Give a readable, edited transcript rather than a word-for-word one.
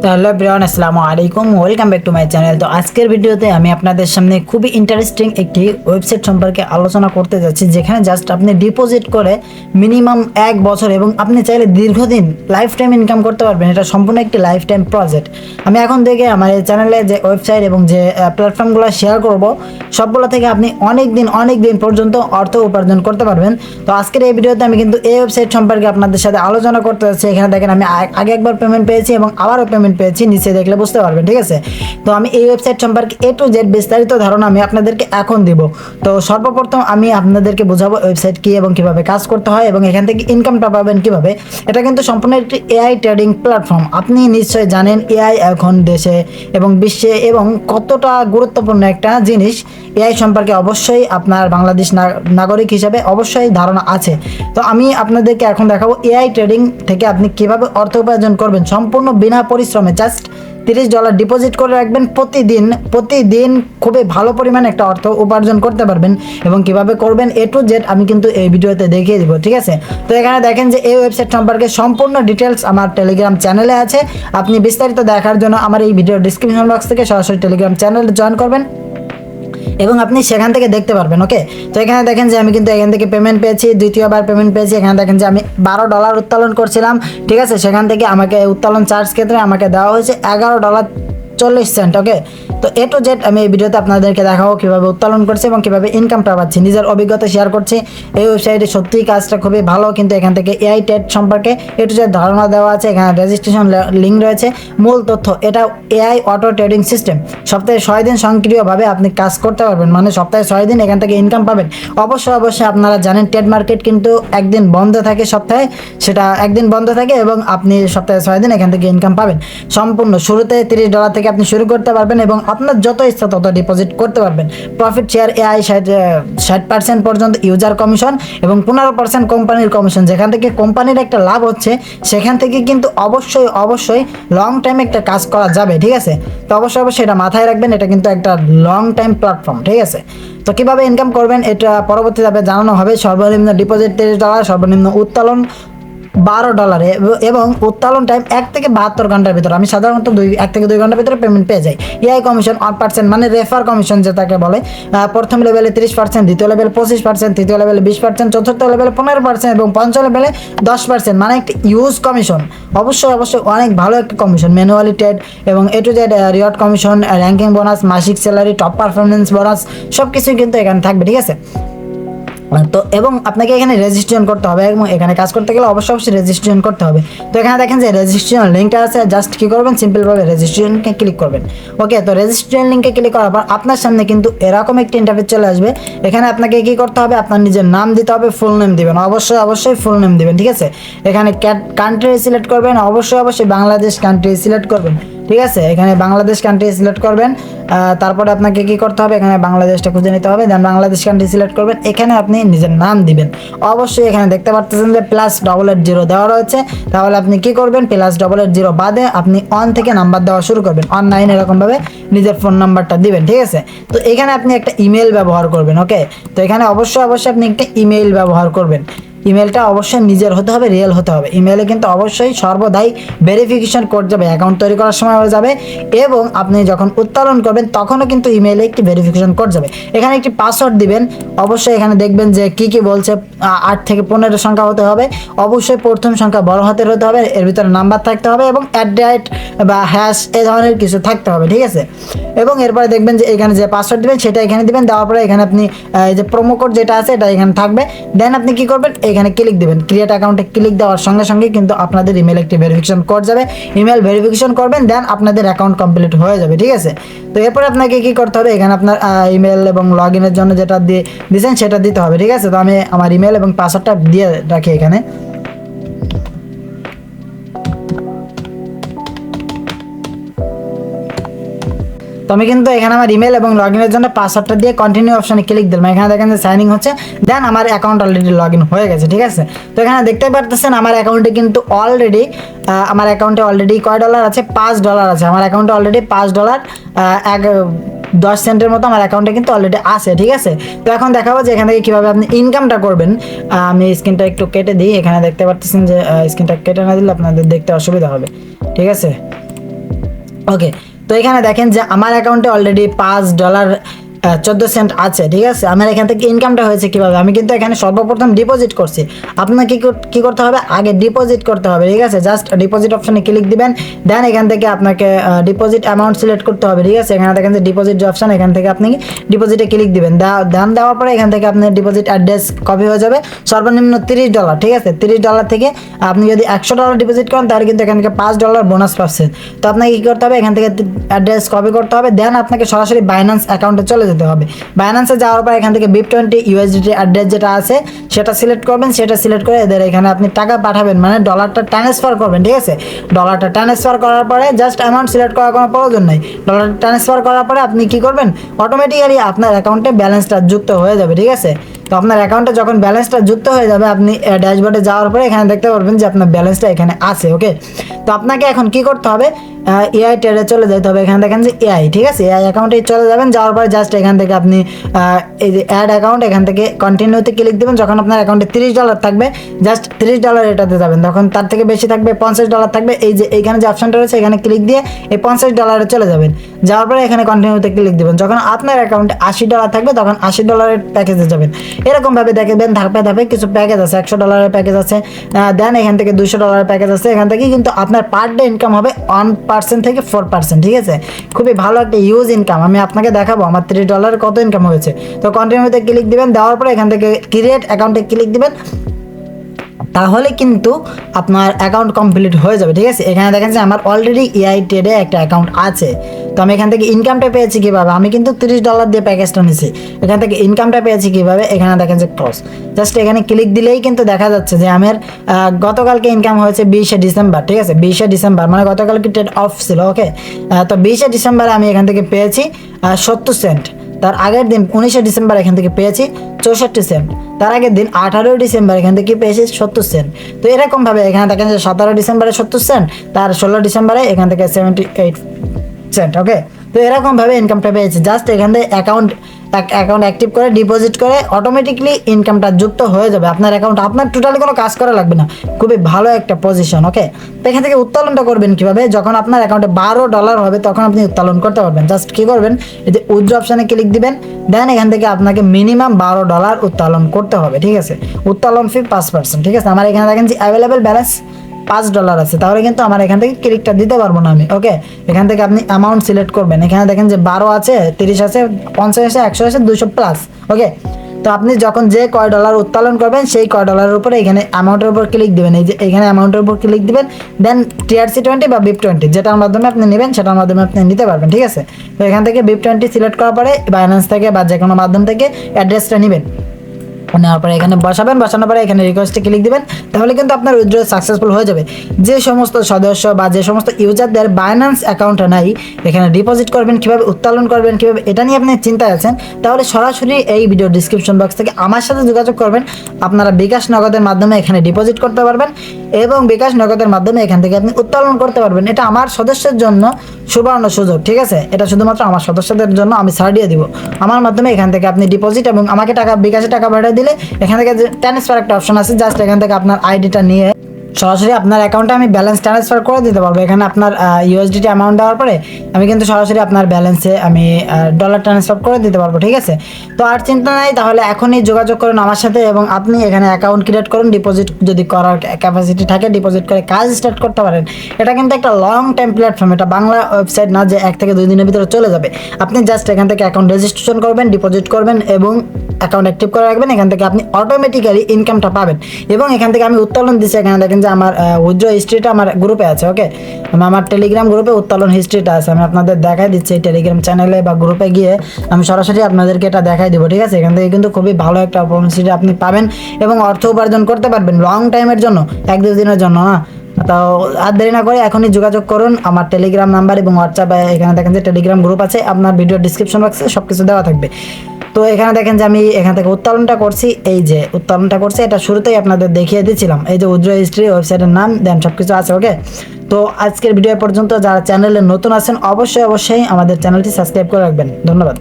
তো hello everyone, আসসালামু আলাইকুম, welcome back to my channel. তো আজকের ভিডিওতে আমি আপনাদের সামনে খুবই ইন্টারেস্টিং একটি ওয়েবসাইট সম্পর্কে আলোচনা করতে যাচ্ছি, যেখানে জাস্ট আপনি ডিপোজিট করে মিনিমাম 1 বছর এবং আপনি চাইলে দীর্ঘদিন লাইফ টাইম ইনকাম করতে পারবেন। এটা সম্পূর্ণ একটি লাইফ টাইম প্রজেক্ট। আমি এখন থেকে আমার এই চ্যানেলে যে ওয়েবসাইট এবং যে প্ল্যাটফর্মগুলো শেয়ার করব, সবগুলো থেকে আপনি অনেক দিন পর্যন্ত অর্থ উপার্জন করতে পারবেন। তো আজকের এই ভিডিওতে আমি কিন্তু এই ওয়েবসাইট সম্পর্কে আপনাদের সাথে আলোচনা করতে যাচ্ছি। এখানে দেখেন আমি আগে একবার পেমেন্ট পেয়েছি এবং আবারও পেমেন্ট পেয়েছি, নিচে দেখলে বুঝতে পারবেন, ঠিক আছে। তো আমি এই ওয়েবসাইট সম্পর্কে A to Z বিস্তারিত ধারণা আমি আপনাদেরকে এখন দিব। তো সর্বপ্রথম আমি আপনাদেরকে বোঝাবো ওয়েবসাইট কি এবং কিভাবে কাজ করতে হয় এবং এখান থেকে ইনকামটা পাবেন কিভাবে। এটা কিন্তু সম্পূর্ণ একটি AI ট্রেডিং প্ল্যাটফর্ম। আপনি নিশ্চয়ই জানেন AI এখন দেশে এবং বিশ্বে এবং কতটা গুরুত্বপূর্ণ একটা জিনিস। AI সম্পর্কে অবশ্যই আপনার বাংলাদেশ নাগরিক হিসেবে অবশ্যই ধারণা আছে। তো আমি আপনাদেরকে এখন দেখাবো AI ট্রেডিং থেকে আপনি কিভাবে অর্থ উপার্জন করবেন সম্পূর্ণ বিনা পরিশ্রমে। জাস্ট $30 ডিপোজিট করে রাখবেন, প্রতিদিন খুবই ভালো পরিমাণে একটা অর্থ উপার্জন করতে পারবেন। এবং কিভাবে করবেন A to Z আমি কিন্তু এই ভিডিওতে দেখিয়ে দিব, ঠিক আছে। তো এখানে দেখেন যে এই ওয়েবসাইট সম্পর্কে সম্পূর্ণ ডিটেলস আমার টেলিগ্রাম চ্যানেলে আছে। আপনি বিস্তারিত দেখার জন্য আমার এই ভিডিও ডিসক্রিপশন বক্স থেকে সরাসরি টেলিগ্রাম চ্যানেলে জয়েন করবেন এবং আপনি সেখান থেকে দেখতে পারবেন। ওকে, তো এখানে দেখেন যে আমি কিন্তু এখান থেকে পেমেন্ট পেয়েছি, দ্বিতীয়বার পেমেন্ট পেয়েছি। এখানে দেখেন যে আমি $12 উত্তোলন করছিলাম, ঠিক আছে। সেখান থেকে আমাকে উত্তোলন চার্জ ক্ষেত্রে আমাকে দেওয়া হয়েছে $11.40। ওকে, তো A to Z আমি এই ভিডিওতে আপনাদেরকে দেখাবো কীভাবে উত্তোলন করছি এবং কীভাবে ইনকামটা পাচ্ছি, নিজের অভিজ্ঞতা শেয়ার করছি। এই ওয়েবসাইটে সত্যিই কাজটা খুবই ভালো, কিন্তু এখান থেকে AI ট্রেড সম্পর্কে A to Z ধারণা দেওয়া আছে। এখানে রেজিস্ট্রেশন লিঙ্ক রয়েছে, মূল তথ্য। এটা AI অটো ট্রেডিং সিস্টেম। সপ্তাহে 6 দিন সক্রিয়ভাবে আপনি কাজ করতে পারবেন, মানে সপ্তাহে 6 দিন এখান থেকে ইনকাম পাবেন। অবশ্যই আপনারা জানেন ট্রেড মার্কেট কিন্তু একদিন বন্ধ থাকে সপ্তাহে, সেটা একদিন বন্ধ থাকে এবং আপনি সপ্তাহে 6 দিন এখান থেকে ইনকাম পাবেন। সম্পূর্ণ শুরুতে $30 থেকে আপনি শুরু করতে পারবেন এবং আপনার যত ইচ্ছা তত ডিপোজিট করতে পারবেন। প্রফিট শেয়ার AI 60% পর্যন্ত ইউজার কমিশন এবং 15% কোম্পানির কমিশন। যেখান থেকে কোম্পানির একটা লাভ হচ্ছে, সেখান থেকে কিন্তু অবশ্যই লং টাইম একটা কাজ করা যাবে, ঠিক আছে। তো অবশ্যই এটা মাথায় রাখবেন, এটা কিন্তু একটা লং টাইম প্ল্যাটফর্ম, ঠিক আছে। তো কীভাবে ইনকাম করবেন এটা পরবর্তী ধাপে জানানো হবে। সর্বনিম্ন ডিপোজিট $30, সর্বনিম্ন উত্তোলন $12 এবং উত্তোলন টাইম 1 থেকে 72 ঘন্টার ভিতরে। আমি সাধারণত 1 থেকে 2 ঘন্টার ভিতরে পেমেন্ট পেয়ে যাই। AI কমিশন 8%, মানে রেফার কমিশন যেটাকে বলে। প্রথম লেভেলে 30%, দ্বিতীয় লেভেলে 25%, তৃতীয় লেভেলে 20%, চতুর্থ লেভেলে 15% এবং পঞ্চম লেভেলে 10%, মানে একটি ইউজ কমিশন। অবশ্যই অনেক ভালো একটা কমিশন। ম্যানুয়ালি ট্রেড এবং A to Z reward commission, ranking bonus, মাসিক স্যালারি, টপ পারফরমেন্স বোনাস সব কিছুই কিন্তু এখানে থাকবে, ঠিক আছে। তো এবং আপনাকে এখানে রেজিস্ট্রেশন করতে হবে এবং এখানে কাজ করতে গেলে অবশ্যই রেজিস্ট্রেশন করতে হবে। তো এখানে দেখেন যে রেজিস্ট্রেশন লিঙ্কটা আছে, জাস্ট কী করবেন, সিম্পলভাবে রেজিস্ট্রেশনকে ক্লিক করবেন। ওকে, তো রেজিস্ট্রেশন লিঙ্কে ক্লিক করার পর আপনার সামনে কিন্তু এরকম একটি ইন্টারফেস চলে আসবে। এখানে আপনাকে কী করতে হবে, আপনার নিজের নাম দিতে হবে, ফুল নেম দিবেন, অবশ্যই ফুল নেম দিবেন, ঠিক আছে। এখানে কান্ট্রি সিলেক্ট করবেন, অবশ্যই বাংলাদেশ কান্ট্রি সিলেক্ট করবেন, ঠিক আছে। এখানে বাংলাদেশ কান্ট্রি সিলেক্ট করবেন। তারপরে আপনাকে কি করতে হবে, এখানে বাংলাদেশটা খুঁজে নিতে হবে, দেন বাংলাদেশ কান্ট্রি সিলেক্ট করবেন। এখানে আপনি নিজের নাম দিবেন। অবশ্যই এখানে দেখতে পাচ্ছেন যে +880 দেওয়া রয়েছে। তাহলে আপনি কি করবেন, +880 বাদে আপনি 1 থেকে নাম্বার দেওয়া শুরু করবেন, 19 এরকমভাবে নিজের ফোন নাম্বারটা দিবেন, ঠিক আছে। তো এখানে আপনি একটা ইমেল ব্যবহার করবেন। ওকে, তো এখানে অবশ্যই আপনি একটা ইমেল ব্যবহার করবেন। ইমেলটা অবশ্যই নিজের হতে হবে, রিয়েল হতে হবে। ইমেলে কিন্তু অবশ্যই সর্বদাই ভেরিফিকেশন কোড যাবে, অ্যাকাউন্ট তৈরি করার সময় হয়ে যাবে এবং আপনি যখন উত্তোলন করবেন তখনও কিন্তু ইমেলে একটি ভেরিফিকেশন কোড যাবে। এখানে একটি পাসওয়ার্ড দিবেন। অবশ্যই এখানে দেখবেন যে কি বলছে, 8 থেকে 15 সংখ্যা হতে হবে। অবশ্যই প্রথম সংখ্যা বড় হাতের হতে হবে, এর ভিতরে নাম্বার থাকতে হবে এবং @ বা হ্যাশ এই ধরনের কিছু থাকতে হবে, ঠিক আছে। এবং এরপরে দেখবেন যে এখানে যে পাসওয়ার্ড দিবেন সেটা এখানে দিবেন। দেওয়ার পরে এখানে আপনি এই যে প্রোমো কোড যেটা আছে এটা এখানে থাকবে। দেন আপনি কি করবেন, এখানে ক্লিক দিবেন। ক্রিয়েট অ্যাকাউন্টে ক্লিক দেওয়ার সঙ্গে কিন্তু আপনাদের ইমেল একটি ভেরিফিকেশন কোড যাবে। ইমেল ভেরিফিকেশন করবেন, দেন আপনাদের অ্যাকাউন্ট কমপ্লিট হয়ে যাবে, ঠিক আছে। তো এরপরে আপনাকে কি করতে হবে, এখানে আপনার ইমেল এবং লগ ইনের জন্য যেটা দিয়েছেন সেটা দিতে হবে, ঠিক আছে। তো আমি আমার ইমেল এবং পাসওয়ার্ডটা দিয়ে রাখি এখানে। তো আমি কিন্তু এখানে আমার ইমেল এবং লগ ইনের জন্য পাসওয়ার্ডটা দিয়ে কন্টিনিউ অপশানে ক্লিক দিলাম। এখানে দেখেন যে সাইনিং হচ্ছে, দেন আমার অ্যাকাউন্ট অলরেডি লগ ইন হয়ে গেছে, ঠিক আছে। তো এখানে দেখতে পারতেছেন আমার অ্যাকাউন্টে কিন্তু আমার অ্যাকাউন্টে অলরেডি কয় ডলার আছে, $5 আছে। আমার অ্যাকাউন্টে অলরেডি $5 10 সেন্টের মতো আমার অ্যাকাউন্টে কিন্তু অলরেডি আছে, ঠিক আছে। তো এখন দেখাবো যে এখান থেকে কীভাবে আপনি ইনকামটা করবেন। আমি স্ক্রিনটা একটু কেটে দিই। এখানে দেখতে পাচ্ছেন যে স্ক্রিনটা কেটে না দিলে আপনাদের দেখতে অসুবিধা হবে, ঠিক আছে। ওকে, তো এখানে দেখেন যে আমার অ্যাকাউন্টে অলরেডি $5.14 আছে, ঠিক আছে। আমার এখান থেকে ইনকামটা হয়েছে কিভাবে, আমি কিন্তু এখানে সর্বপ্রথম ডিপোজিট করছি। আপনাকে কি করতে হবে, আগে ডিপোজিট করতে হবে, ঠিক আছে। জাস্ট ডিপোজিট অপশনে ক্লিক দিবেন, দেন এখান থেকে আপনাকে ডিপোজিট অ্যামাউন্ট সিলেক্ট করতে হবে, ঠিক আছে। এখানে দেখেন যে ডিপোজিট যে অপশন, এখান থেকে আপনি ডিপোজিটে ক্লিক দিবেন, দেন দেওয়ার পরে এখান থেকে আপনার ডিপোজিট অ্যাড্রেস কপি হয়ে যাবে, সর্বনিম্ন $30, ঠিক আছে। $30 থেকে আপনি যদি $100 ডিপোজিট করেন তাহলে কিন্তু এখান থেকে $5 বোনাস পাচ্ছেন। তো আপনাকে কি করতে হবে, এখান থেকে অ্যাড্রেস কপি করতে হবে, দেন আপনাকে সরাসরি বাইন্যান্স অ্যাকাউন্টে চলে যেতে হবে। বাইন্যান্সে যাওয়ার পর এখান থেকে BIP20 USDT অ্যাড্রেস যেটা আছে সেটা সিলেক্ট করবেন, সেটা সিলেক্ট করে এদের এখানে আপনি টাকা পাঠাবেন, মানে ডলারটা ট্রান্সফার করবেন, ঠিক আছে। ডলারটা ট্রান্সফার করার পরে জাস্ট অ্যামাউন্ট সিলেক্ট করার কোনো প্রয়োজন নেই। ডলারটা ট্রান্সফার করার পরে আপনি কি করবেন, অটোমেটিক্যালি আপনার অ্যাকাউন্টে ব্যালেন্সটা যুক্ত হয়ে যাবে, ঠিক আছে। তো আপনার অ্যাকাউন্টে যখন ব্যালেন্সটা যুক্ত হয়ে যাবে, আপনি ড্যাশবোর্ডে যাওয়ার পরে এখানে দেখতে পারবেন যে আপনার ব্যালেন্সটা এখানে আছে। ওকে, তো আপনাকে এখন কি করতে হবে, এআই ট্রেডে চলে যেতে হবে। এখানে দেখেন যে এআই, ঠিক আছে, এআই অ্যাকাউন্টে চলে যাবেন। যাওয়ার পরে জাস্ট এখান থেকে আপনি এই যে অ্যাড অ্যাকাউন্ট, এখান থেকে কন্টিনিউতে ক্লিক দেবেন। যখন আপনার অ্যাকাউন্টে $30 থাকবে, জাস্ট $30 এটাতে যাবেন। তখন তার থেকে বেশি থাকবে, $50 থাকবে, এই যে এইখানে যে অপশনটা রয়েছে এখানে ক্লিক দিয়ে এই $50 চলে যাবেন। যাওয়ার পরে এখানে কন্টিনিউতে ক্লিক দেবেন। যখন আপনার অ্যাকাউন্টে $80 থাকবে তখন $80 প্যাকেজে যাবেন। এরকমভাবে দেখবেন ধাপে ধাপে কিছু প্যাকেজ আছে, $100 প্যাকেজ আছে, দেন এখান থেকে $200 প্যাকেজ আছে। এখান থেকে কিন্তু আপনার পার ডে ইনকাম হবে 1% থেকে 4%, ঠিক আছে। খুবই ভালো একটা ইউজ ইনকাম। আমি আপনাকে দেখাবো আমার $30 কত ইনকাম হয়েছে। তো কন্টিনিউতে ক্লিক দিবেন, দেওয়ার পরে এখান থেকে ক্রিয়েট অ্যাকাউন্টে ক্লিক দিবেন, তাহলে কিন্তু আপনার অ্যাকাউন্ট কমপ্লিট হয়ে যাবে, ঠিক আছে। এখানে দেখেন যে আমার অলরেডি এআই ট্রেডে একটা অ্যাকাউন্ট আছে। তো আমি এখান থেকে ইনকামটা পেয়েছি কীভাবে, আমি কিন্তু $30 দিয়ে প্যাকেজটা নিয়েছি। এখান থেকে ইনকামটা পেয়েছি কীভাবে, এখানে দেখেন যে ক্রস, জাস্ট এখানে ক্লিক দিলেই কিন্তু দেখা যাচ্ছে যে আমার গতকালকে ইনকাম হয়েছে 20শে ডিসেম্বর, ঠিক আছে। 20শে ডিসেম্বর মানে গতকালকে ট্রেড অফ ছিল। ওকে, তো 20শে ডিসেম্বরে আমি এখান থেকে পেয়েছি 70 সেন্ট। তার আগের দিন 19শে ডিসেম্বর এখান থেকে পেয়েছি 64 সেন্ট। তার আগের দিন 18 ডিসেম্বর এখান থেকে পেয়েছি 70 সেন্ট। তো এরকমভাবে এখানে দেখেন যে 17 ডিসেম্বরে 70 সেন্ট, তার 16 ডিসেম্বরে এখান থেকে 78 সেন্ট। ওকে, তো এরকমভাবে ইনকামটা পেয়েছি। জাস্ট এখান থেকে অ্যাকাউন্ট অ্যাক্টিভ করে ডিপোজিট করে অটোমেটিকলি ইনকামটা যুক্ত হয়ে যাবে আপনার অ্যাকাউন্ট। আপনার টোটালি কোনো কাজ করা লাগবে না, খুবই ভালো একটা পজিশন। ওকে, তো এখান থেকে উত্তোলনটা করবেন কীভাবে, যখন আপনার অ্যাকাউন্টে $12 হবে তখন আপনি উত্তোলন করতে পারবেন। জাস্ট কী করবেন, এই যে উইথড্র অপশানে ক্লিক দিবেন, দেন এখান থেকে আপনাকে মিনিমাম $12 উত্তোলন করতে হবে, ঠিক আছে। উত্তোলন ফি 5%, ঠিক আছে। আমার এখানে দেখেন যে অ্যাভেলেবেল ব্যালেন্স $5 আছে, তাহলে কিন্তু আমার এখান থেকে ক্লিকটা দিতে পারবো না আমি। ওকে, এখান থেকে আপনি অ্যামাউন্ট সিলেক্ট করবেন। এখানে দেখেন যে 12 আছে, 30 আছে, 50 আছে, 100 আছে, 200+। ওকে, তো আপনি যখন যে কয় ডলার উত্তোলন করবেন সেই কয় ডলারের উপরে এখানে অ্যামাউন্টের উপর ক্লিক দিবেন, এই যে এখানে অ্যামাউন্টের উপর ক্লিক দিবেন, দেন TRC20 বা BIP20 যেটার মাধ্যমে আপনি নেবেন সেটার মাধ্যমে আপনি নিতে পারবেন, ঠিক আছে। তো এখান থেকে BIP20 সিলেক্ট করার পরে বাইন্যান্স থেকে বা যে কোনো মাধ্যম থেকে অ্যাড্রেসটা নেবেন, নেওয়ার পরে এখানে বসাবেন, বসানোর পরে এখানে রিকোয়েস্টে ক্লিক দিবেন, তাহলে কিন্তু আপনার উইথড্র সাকসেসফুল হয়ে যাবে। যে সমস্ত সদস্য বা যে সমস্ত ইউজারদের বাইন্যান্স অ্যাকাউন্ট নাই, এখানে ডিপোজিট করবেন কীভাবে, উত্তোলন করবেন কীভাবে, এটা নিয়ে আপনি চিন্তায় আছেন, তাহলে সরাসরি এই ভিডিও ডিসক্রিপশন বক্স থেকে আমার সাথে যোগাযোগ করবেন। আপনারা বিকাশ নগদের মাধ্যমে এখানে ডিপোজিট করতে পারবেন এবং বিকাশ নগদের মাধ্যমে এখান থেকে আপনি উত্তোলন করতে পারবেন। এটা আমার সদস্যের জন্য সুবর্ণ সুযোগ, ঠিক আছে। এটা শুধুমাত্র আমার সদস্যদের জন্য আমি ছাড় দিয়ে দিব। আমার মাধ্যমে এখান থেকে আপনি ডিপোজিট এবং আমাকে টাকা বিকাশে টাকা পাঠিয়ে দিলে এখান থেকে যে ট্রান্সফার একটা অপশন আছে, জাস্ট এখান থেকে আপনার আইডিটা নিয়ে সরাসরি আপনার অ্যাকাউন্টে আমি ব্যালেন্স ট্রান্সফার করে দিতে পারবো। এখানে আপনার USDT অ্যামাউন্ট দেওয়ার পরে আমি কিন্তু সরাসরি আপনার ব্যালেন্সে আমি ডলার ট্রান্সফার করে দিতে পারবো, ঠিক আছে। তো আর চিন্তা নাই, তাহলে এখনই যোগাযোগ করুন আমার সাথে এবং আপনি এখানে অ্যাকাউন্ট ক্রিয়েট করুন। ডিপোজিট যদি করার ক্যাপাসিটি থাকে ডিপোজিট করে কাজ স্টার্ট করতে পারেন। এটা কিন্তু একটা লং টাইম প্ল্যাটফর্ম, এটা বাংলা ওয়েবসাইট না যে 1 থেকে 2 দিনের ভিতরে চলে যাবে। আপনি জাস্ট এখান থেকে অ্যাকাউন্ট রেজিস্ট্রেশন করবেন, ডিপোজিট করবেন এবং অ্যাকাউন্ট অ্যাক্টিভ করে রাখবেন। এখান থেকে আপনি অটোমেটিক্যালি ইনকামটা পাবেন এবং এখান থেকে আমি উত্তোলন দিচ্ছি। এখানে দেখেন যে আমার উইথড্র হিস্ট্রিটা আমার গ্রুপে আছে। ওকে, আমার টেলিগ্রাম গ্রুপে উত্তোলন হিস্ট্রিটা আছে, আমি আপনাদের দেখাই দিচ্ছি। টেলিগ্রাম চ্যানেলে বা গ্রুপে গিয়ে আমি সরাসরি আপনাদেরকে এটা দেখাই দেবো, ঠিক আছে। এখান থেকে কিন্তু খুবই ভালো একটা অপরচুনিটি আপনি পাবেন এবং অর্থ উপার্জন করতে পারবেন লং টাইমের জন্য, 1-2 দিনের জন্য না। তো আর দেরি না করে এখনই যোগাযোগ করুন। আমার টেলিগ্রাম নাম্বার এবং হোয়াটসঅ্যাপ, এখানে দেখেন যে টেলিগ্রাম গ্রুপ আছে, আপনার ভিডিও ডিসক্রিপশন বক্সে সব কিছু দেওয়া থাকবে। তো এখানে দেখেন যে আমি এখান থেকে উত্তোলনটা করছি, এই যে উত্তোলনটা করছি, এটা শুরুতেই আপনাদের দেখিয়ে দিয়েছিলাম। এই যে উইথড্র হিস্ট্রি, ওয়েবসাইটের নাম, দেন সব কিছু আছে। ওকে, তো আজকের ভিডিও পর্যন্ত। যারা চ্যানেলে নতুন আছেন অবশ্যই আমাদের চ্যানেলটি সাবস্ক্রাইব করে রাখবেন। ধন্যবাদ।